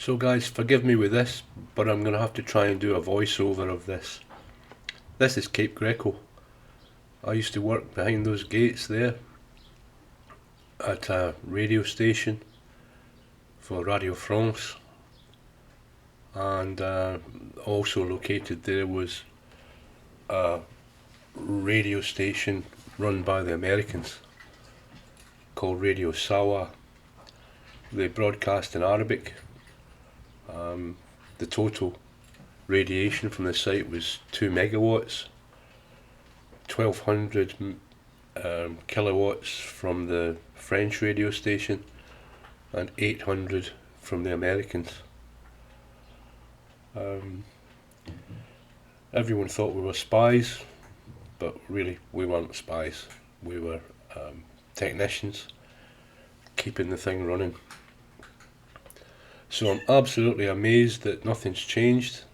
So guys, forgive me with this, but I'm going to have to try and do a voiceover of this. This is Cape Greko. I used to work behind those gates there at a radio station for Radio France, and also located there was a radio station run by the Americans called Radio Sawa. They broadcast in Arabic. The total radiation from the site was 2 megawatts, 1200 kilowatts from the French radio station and 800 from the Americans. Everyone thought we were spies, but really we weren't spies. We were technicians keeping the thing running. So I'm absolutely amazed that nothing's changed.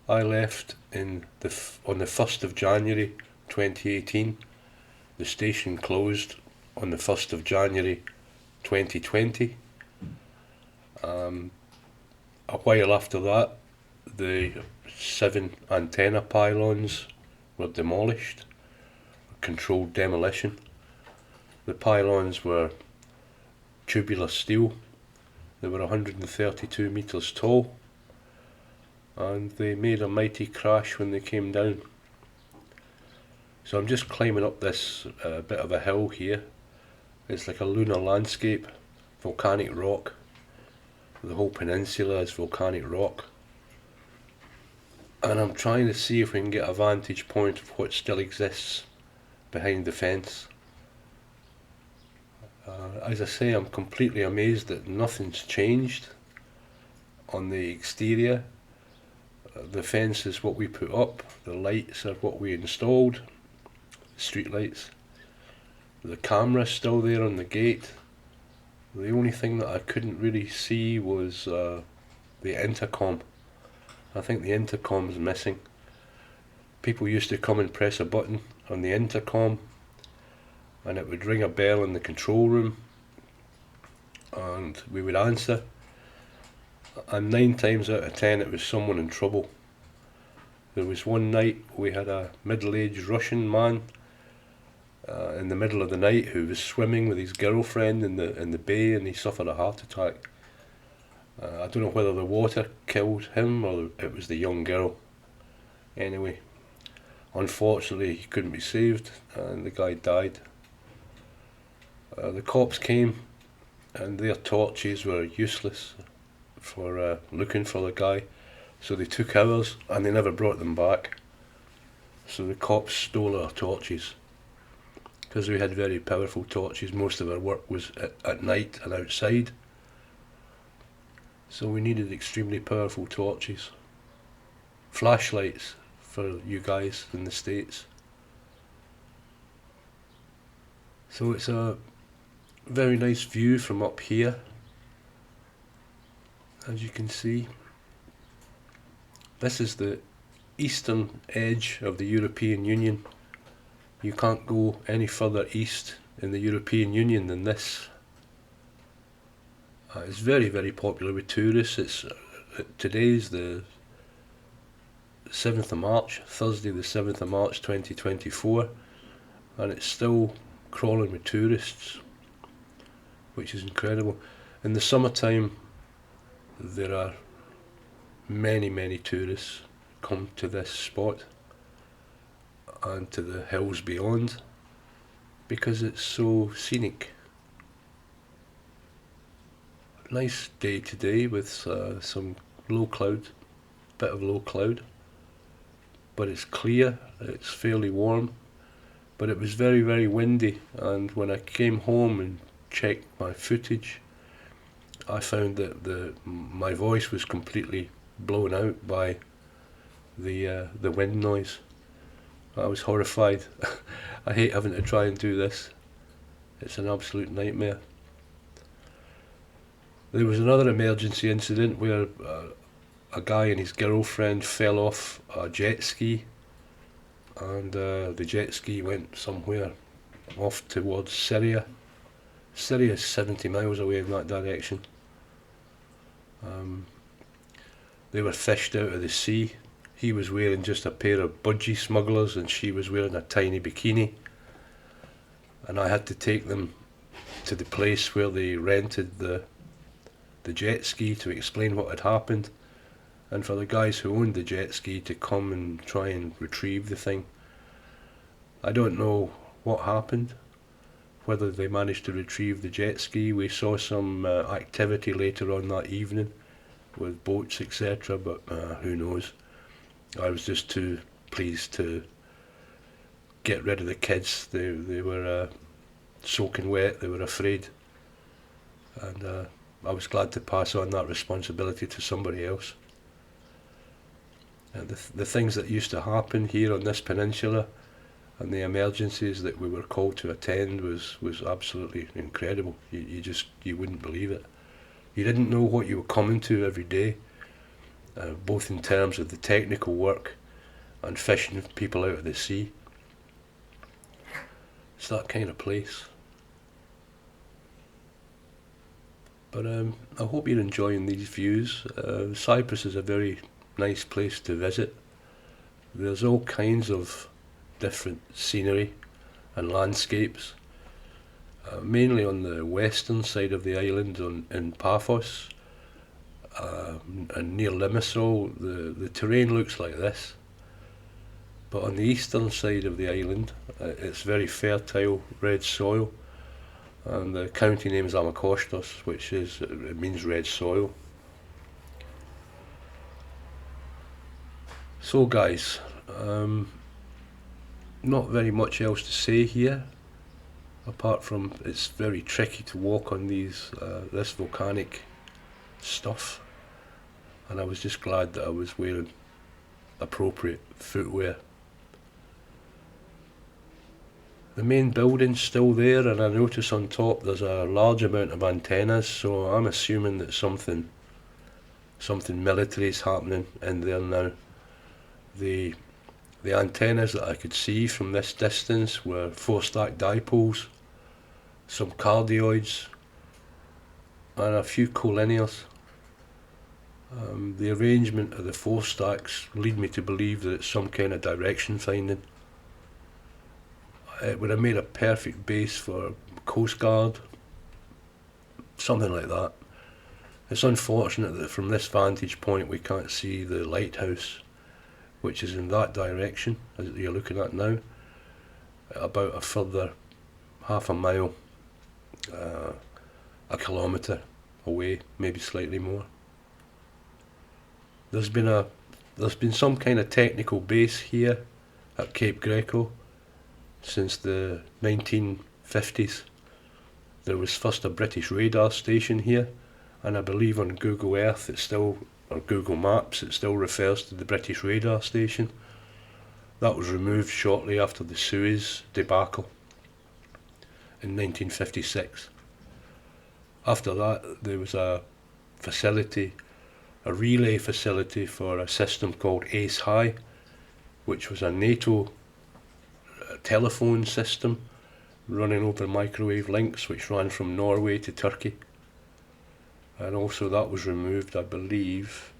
I left on the 1st of January 2018. The station closed on the 1st of January 2020. A while after that, the 7 antenna pylons were demolished, controlled demolition. The pylons were tubular steel. They were 132 metres tall, and they made a mighty crash when they came down. So I'm just climbing up this bit of a hill here. It's like a lunar landscape, volcanic rock. The whole peninsula is volcanic rock. And I'm trying to see if we can get a vantage point of what still exists behind the fence. As I say, I'm completely amazed that nothing's changed on the exterior. The fence is what we put up, the lights are what we installed, street lights. The camera's still there on the gate. The only thing that I couldn't really see was the intercom. I think the intercom's missing. People used to come and press a button on the intercom, and it would ring a bell in the control room, and we would answer, and 9 times out of 10 it was someone in trouble. There was one night we had a middle-aged Russian man in the middle of the night who was swimming with his girlfriend in the bay, and he suffered a heart attack. I don't know whether the water killed him or it was the young girl. Anyway, unfortunately he couldn't be saved and the guy died. The cops came and their torches were useless for looking for the guy, so they took ours and they never brought them back. So the cops stole our torches because we had very powerful torches. Most of our work was at night and outside, so we needed extremely powerful torches. Flashlights for you guys in the States. So it's a very nice view from up here, as you can see. This is the eastern edge of the European Union. You can't go any further east in the European Union than this. It's very, very popular with tourists. Today's the 7th of March, Thursday the 7th of March 2024, and it's still crawling with tourists, which is incredible. In the summertime there are many, many tourists come to this spot and to the hills beyond because it's so scenic. Nice day today with some low cloud, bit of low cloud, but it's clear, it's fairly warm, but it was very, very windy, and when I came home and checked my footage, I found that my voice was completely blown out by the wind noise. I was horrified. I hate having to try and do this. It's an absolute nightmare. There was another emergency incident where a guy and his girlfriend fell off a jet ski, and the jet ski went somewhere off towards Syria. Syria is 70 miles away in that direction. They were fished out of the sea. He was wearing just a pair of budgie smugglers and she was wearing a tiny bikini. And I had to take them to the place where they rented the jet ski to explain what had happened, and for the guys who owned the jet ski to come and try and retrieve the thing. I don't know what happened, whether they managed to retrieve the jet ski. We saw some activity later on that evening with boats, etc., but who knows. I was just too pleased to get rid of the kids. They were soaking wet, they were afraid, and I was glad to pass on that responsibility to somebody else. The things that used to happen here on this peninsula and the emergencies that we were called to attend was absolutely incredible. You wouldn't believe it. You didn't know what you were coming to every day, both in terms of the technical work and fishing people out of the sea. It's that kind of place. But I hope you're enjoying these views. Cyprus is a very nice place to visit. There's all kinds of different scenery and landscapes, mainly on the western side of the island in Paphos, and near Limassol. The terrain looks like this, but on the eastern side of the island it's very fertile red soil, and the county name is Amakostos, which it means red soil. So guys, not very much else to say here, apart from it's very tricky to walk on this volcanic stuff, and I was just glad that I was wearing appropriate footwear. The main building's still there, and I notice on top there's a large amount of antennas, so I'm assuming that something military is happening in there now. The antennas that I could see from this distance were 4-stack dipoles, some cardioids, and a few collinears. The arrangement of the 4 stacks lead me to believe that it's some kind of direction finding. It would have made a perfect base for Coast Guard, something like that. It's unfortunate that from this vantage point we can't see the lighthouse, which is in that direction, as you're looking at now, about a further half a mile, a kilometre away, maybe slightly more. There's been some kind of technical base here at Cape Greko since the 1950s. There was first a British radar station here, and I believe on Google Earth or Google Maps it still refers to the British radar station. That was removed shortly after the Suez debacle in 1956. After that there was a relay facility for a system called Ace High, which was a NATO telephone system running over microwave links, which ran from Norway to Turkey. And also that was removed, I believe,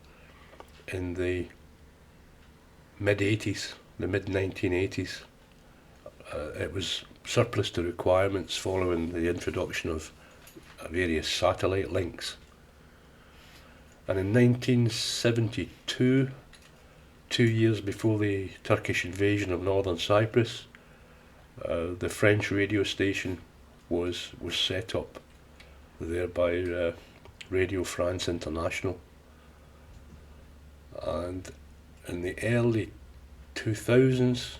in the mid-80s, the mid-1980s. It was surplus to requirements following the introduction of various satellite links. And in 1972, 2 years before the Turkish invasion of northern Cyprus, the French radio station was set up there by Radio France International. And in the early 2000s,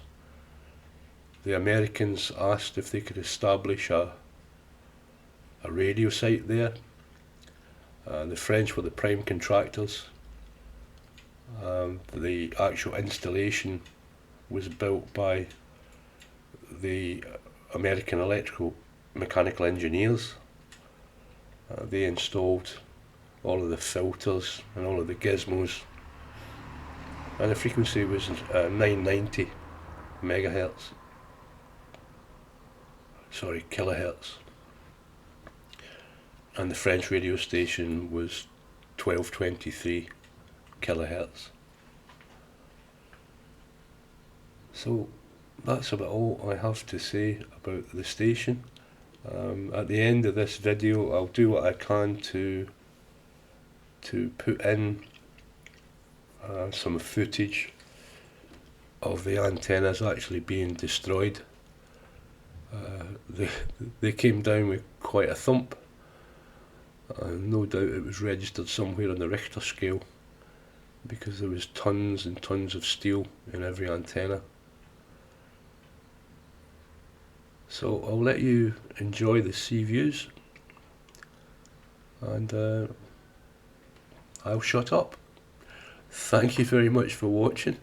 the Americans asked if they could establish a radio site there. The French were the prime contractors. The actual installation was built by the American electrical mechanical engineers. They installed all of the filters and all of the gizmos, and the frequency was 990 megahertz. Sorry, kilohertz. And the French radio station was 1223 kilohertz. So that's about all I have to say about the station. At the end of this video I'll do what I can to put in some footage of the antennas actually being destroyed. They came down with quite a thump. No doubt it was registered somewhere on the Richter scale, because there was tons and tons of steel in every antenna. So I'll let you enjoy the sea views, and I'll shut up. Thank you very much for watching.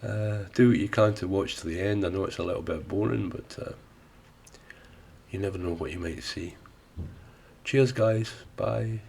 Do what you can to watch to the end. I know it's a little bit boring, but you never know what you might see. Cheers guys, bye.